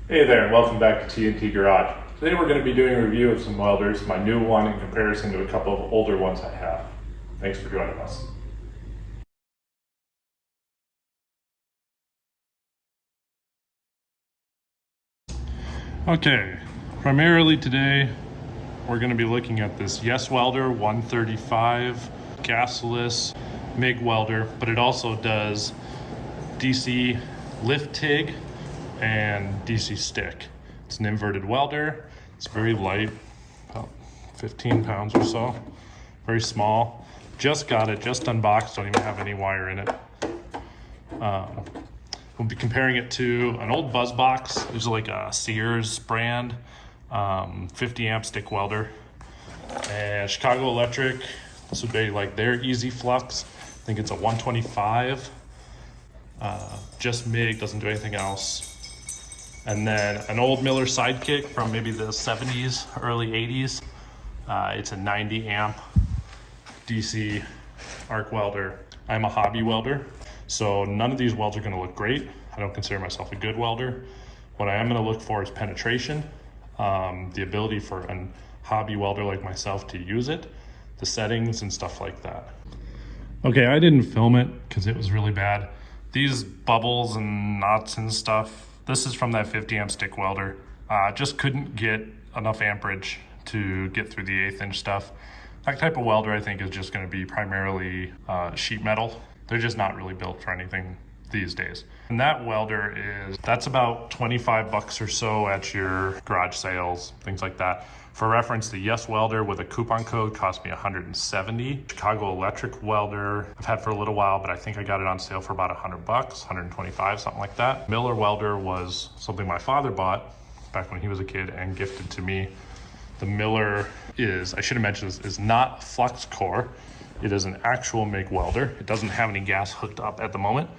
Hey there, and welcome back to TNT Garage. Today we're going to be doing a review of some welders, my new one in comparison to a couple of older ones I have. Thanks for joining us. Okay, primarily today we're going to be looking at this YESWELDER 135 gasless MIG welder, but it also does DC lift TIG and DC stick. It's an inverted welder. It's very light, about 15 pounds or so. Very small. Just got it, just unboxed, don't even have any wire in it. We'll be comparing it to an old buzzbox. It's like a Sears brand, 50 amp stick welder. And Chicago Electric, this would be like their Easy Flux. I think it's a 125. Just MIG, doesn't do anything else. And then an old Miller Sidekick from maybe the 70s, early 80s. It's a 90 amp DC arc welder. I'm a hobby welder, so none of these welds are gonna look great. I don't consider myself a good welder. What I am gonna look for is penetration, the ability for a hobby welder like myself to use it, the settings and stuff like that. Okay, I didn't film it because it was really bad. These bubbles and knots and stuff, this is from that 50 amp stick welder. Just couldn't get enough amperage to get through the 1/8 inch stuff. That type of welder I think is just gonna be primarily sheet metal. They're just not really built for anything these days. And that welder that's about 25 bucks or so at your garage sales, things like that. For reference, the YESWELDER with a coupon code cost me $170. Chicago Electric welder I've had for a little while, but I think I got it on sale for about 100 bucks, 125, something like that. Miller welder was something my father bought back when he was a kid and gifted to me. The Miller I should have mentioned this, is not Flux-core. It is an actual MIG welder. It doesn't have any gas hooked up at the moment,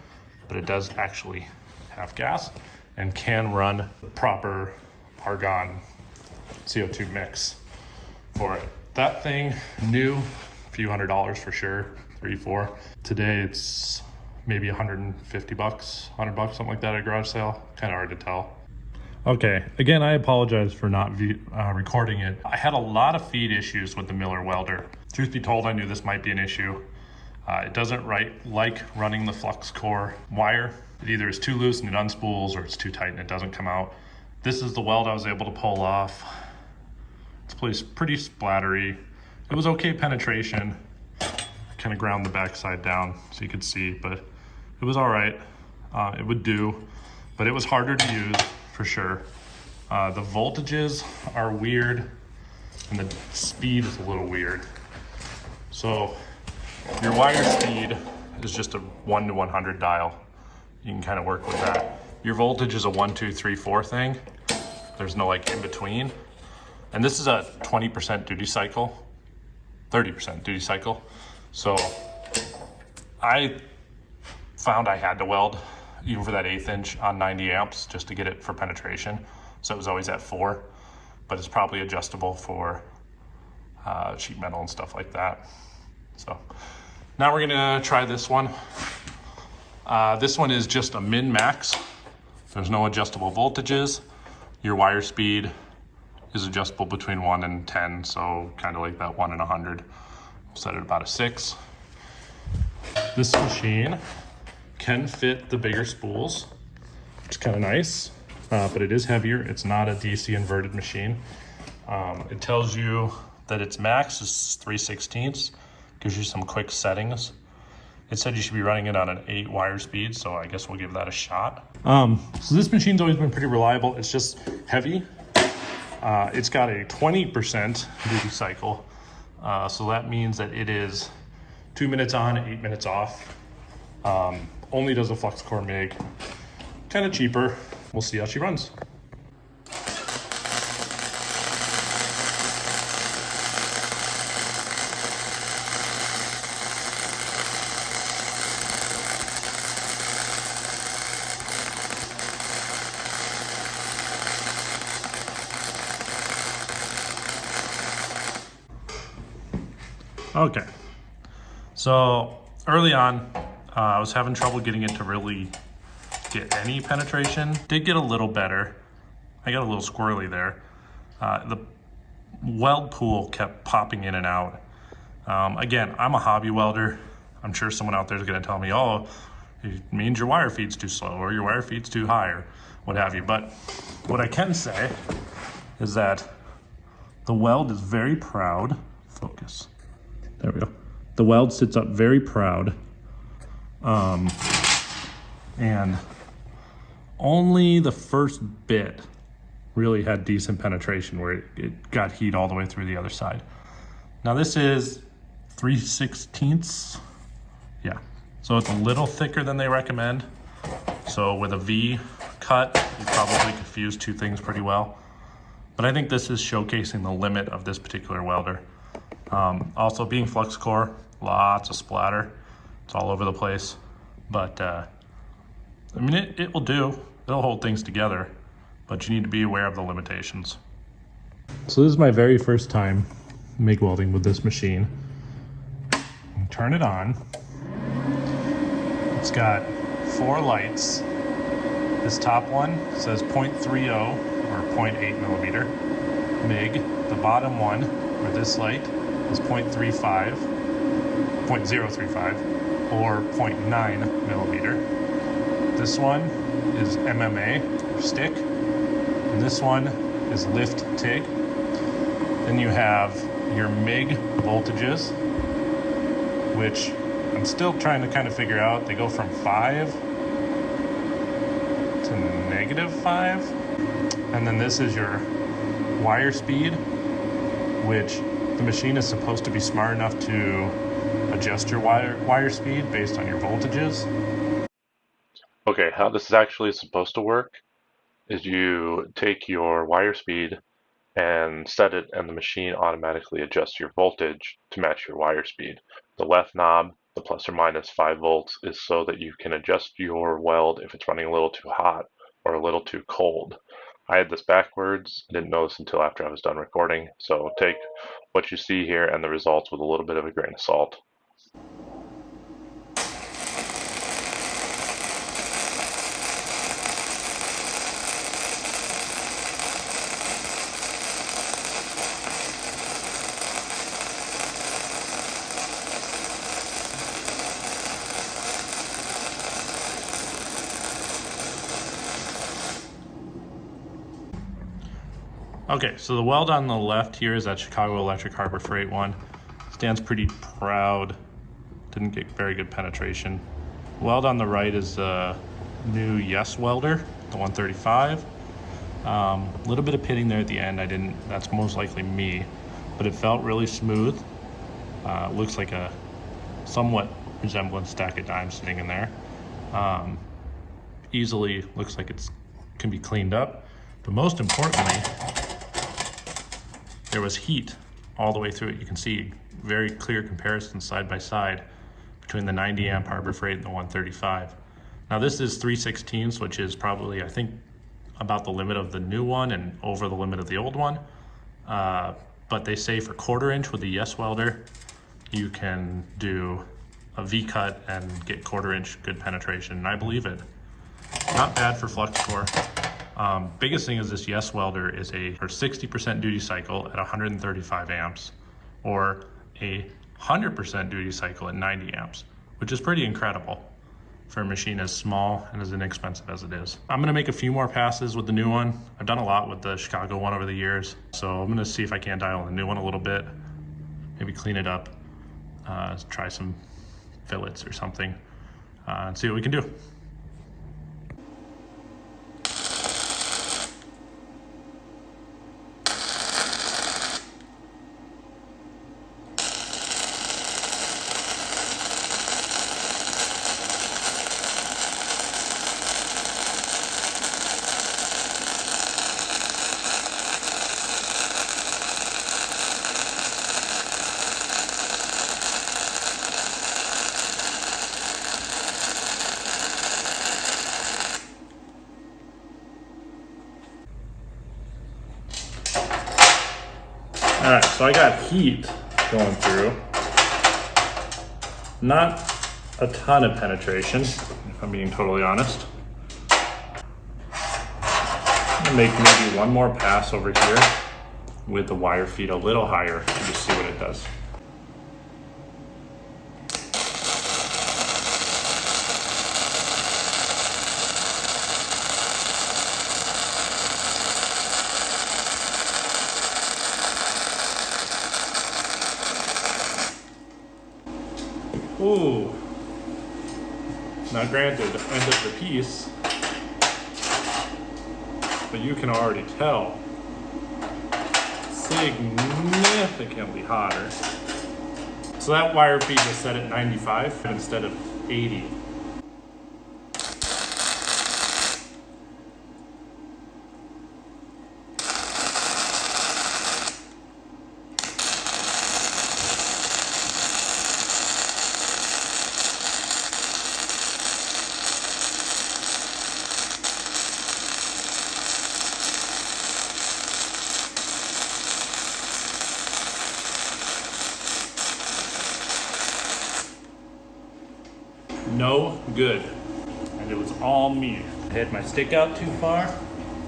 but it does actually have gas and can run the proper argon CO2 mix for it. That thing, new, a few $100s for sure, 3, 4. Today it's maybe 150 bucks, 100 bucks, something like that at a garage sale. Kind of hard to tell. Okay, again, I apologize for not recording it. I had a lot of feed issues with the Miller welder. Truth be told, I knew this might be an issue. It doesn't like running the Flux-core wire. It either is too loose and it unspools, or it's too tight and it doesn't come out. This is the weld I was able to pull off. It's pretty splattery. It was okay penetration. I kind of ground the backside down so you could see, but it was all right. It would do, but it was harder to use for sure. The voltages are weird and the speed is a little weird. So your wire speed is just a 1 to 100 dial. You can kind of work with that. Your voltage is a 1, 2, 3, 4 thing. There's no like in between. And this is a 20% duty cycle, 30% duty cycle. So I found I had to weld even for that 1/8 inch on 90 amps just to get it for penetration. So it was always at 4, but it's probably adjustable for sheet metal and stuff like that. So now we're gonna try this one. This one is just a min-max. There's no adjustable voltages. Your wire speed is adjustable between 1 and 10, so kind of like that 1 and 100. We'll set it about a 6. This machine can fit the bigger spools, which is kind of nice, but it is heavier. It's not a DC inverted machine. It tells you that its max is 3/16, gives you some quick settings. It said you should be running it on an 8 wire speed, so I guess we'll give that a shot. So this machine's always been pretty reliable. It's just heavy. It's got a 20% duty cycle, so that means that it is 2 minutes on, 8 minutes off. Only does a Flux-core MIG. Kind of cheaper. We'll see how she runs. Okay, so early on, I was having trouble getting it to really get any penetration. Did get a little better, I got a little squirrely there. The weld pool kept popping in and out. Again, I'm a hobby welder. I'm sure someone out there is going to tell me, oh, it means your wire feed's too slow or your wire feed's too high or what have you. But what I can say is that the weld is very proud. Focus. There we go. The weld sits up very proud. And only the first bit really had decent penetration where it got heat all the way through the other side. Now this is 3/16. Yeah, so it's a little thicker than they recommend. So with a V cut, you probably could fuse two things pretty well. But I think this is showcasing the limit of this particular welder. Also being Flux-core, lots of splatter. It's all over the place. But I mean, it will do. It'll hold things together, but you need to be aware of the limitations. So this is my very first time MIG welding with this machine. Turn it on. It's got 4 lights. This top one says 0.30 or 0.8 millimeter MIG. The bottom one, or this light, is 0.35 or 0.9 millimeter. This one is MMA, or stick, and this one is lift TIG. Then you have your MIG voltages, which I'm still trying to kind of figure out. They go from 5 to -5. And then this is your wire speed, which the machine is supposed to be smart enough to adjust your wire speed based on your voltages. Okay, how this is actually supposed to work is you take your wire speed and set it, and the machine automatically adjusts your voltage to match your wire speed. The left knob, the plus or minus 5 volts, is so that you can adjust your weld if it's running a little too hot or a little too cold. I had this backwards, didn't know this until after I was done recording, so take what you see here and the results with a little bit of a grain of salt. Okay, so the weld on the left here is that Chicago Electric Harbor Freight one. Stands pretty proud. Didn't get very good penetration. Weld on the right is the new YESWELDER, the 135. A little bit of pitting there at the end. That's most likely me, but it felt really smooth. Looks like a somewhat resembling stack of dimes sitting in there. Easily looks like it can be cleaned up, but most importantly, there was heat all the way through it. You can see very clear comparison side by side between the 90 amp Harbor Freight and the 135. Now this is 3/16, which is probably, I think, about the limit of the new one and over the limit of the old one. But they say for 1/4 inch with the YESWELDER, you can do a V-cut and get 1/4 inch good penetration, and I believe it. Not bad for Flux-core. Biggest thing is this YESWELDER is a 60% duty cycle at 135 amps or a 100% duty cycle at 90 amps, which is pretty incredible for a machine as small and as inexpensive as it is. I'm gonna make a few more passes with the new one. I've done a lot with the Chicago one over the years, so I'm gonna see if I can dial the new one a little bit, maybe clean it up, try some fillets or something, and see what we can do. All right, so I got heat going through. Not a ton of penetration, if I'm being totally honest. gonna make maybe one more pass over here with the wire feed a little higher and just see what it does. Ooh. Now granted, end of the piece, but you can already tell significantly hotter. So that wire feed was set at 95 instead of 80. No good. And it was all me. I had my stick out too far.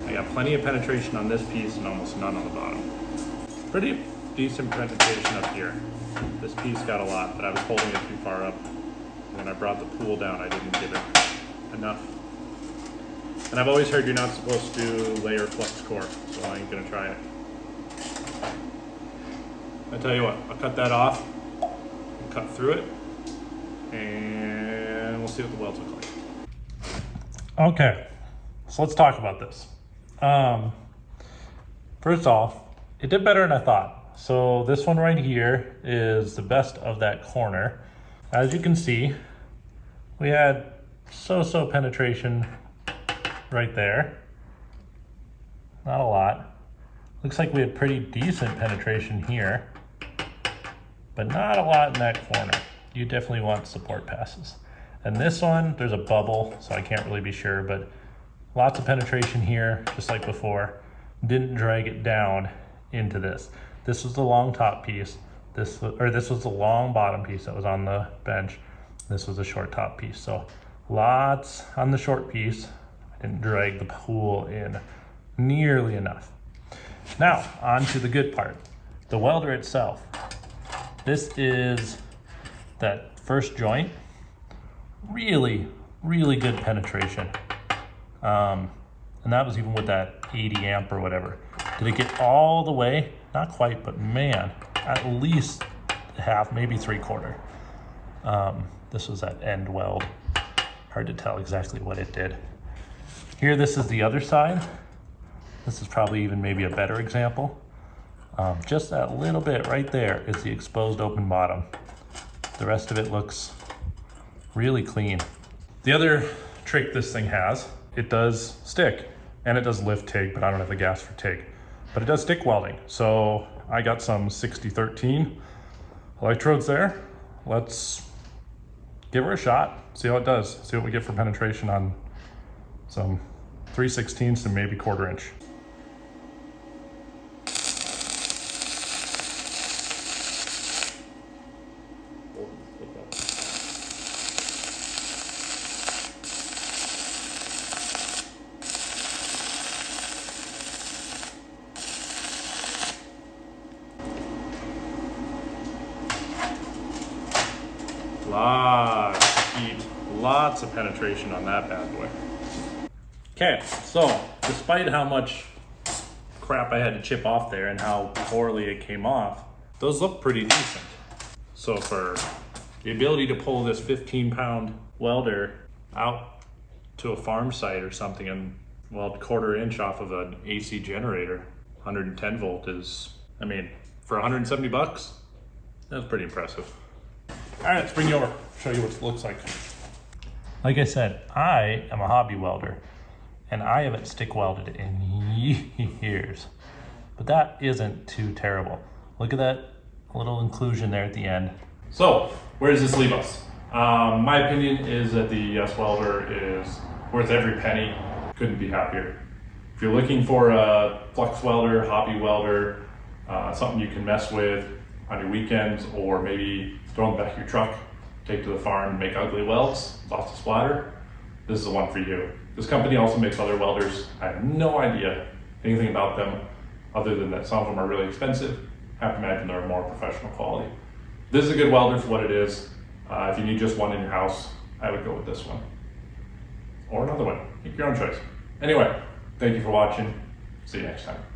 I got plenty of penetration on this piece and almost none on the bottom. Pretty decent penetration up here. This piece got a lot, but I was holding it too far up. And when I brought the pool down, I didn't give it enough. And I've always heard you're not supposed to layer Flux-core, so I ain't gonna try it. I tell you what, I'll cut that off, cut through it, and we'll see what the welds look like. Okay, so let's talk about this. First off, it did better than I thought. So this one right here is the best of that corner. As you can see, we had so-so penetration right there. Not a lot. Looks like we had pretty decent penetration here, but not a lot in that corner. You definitely want support passes. And this one, there's a bubble, so I can't really be sure, but lots of penetration here, just like before. Didn't drag it down into this. This was the long top piece. This was the long bottom piece that was on the bench. This was the short top piece. So lots on the short piece. I didn't drag the pool in nearly enough. Now, on to the good part. The welder itself. This is that first joint. Really, really good penetration. And that was even with that 80 amp or whatever. Did it get all the way? Not quite, but man, at least half, maybe 3/4. This was that end weld. Hard to tell exactly what it did. Here, this is the other side. This is probably even maybe a better example. Just that little bit right there is the exposed open bottom. The rest of it looks really clean. The other trick this thing has, it does stick and it does lift TIG, but I don't have the gas for TIG. But it does stick welding. So I got some 6013 electrodes there. Let's give her a shot, see how it does. See what we get for penetration on some 3/16 to maybe 1/4 inch. Lots of heat, lots of penetration on that bad boy. Okay, so despite how much crap I had to chip off there and how poorly it came off, those look pretty decent. So for the ability to pull this 15-pound welder out to a farm site or something and weld 1/4 inch off of an AC generator, 110 volt is, I mean, for 170 bucks, that's pretty impressive. All right, let's bring you over, show you what it looks like. Like I said, I am a hobby welder and I haven't stick welded in years, but that isn't too terrible. Look at that little inclusion there at the end. So where does this leave us? My opinion is that the YESWELDER is worth every penny. Couldn't be happier. If you're looking for a flux welder, hobby welder, something you can mess with on your weekends, or maybe throw in the back of your truck, take to the farm, make ugly welds, lots of splatter, this is the one for you. This company also makes other welders. I have no idea anything about them other than that some of them are really expensive. I have to imagine they're more professional quality. This is a good welder for what it is. If you need just one in your house, I would go with this one. Or another one, make your own choice. Anyway, thank you for watching. See you next time.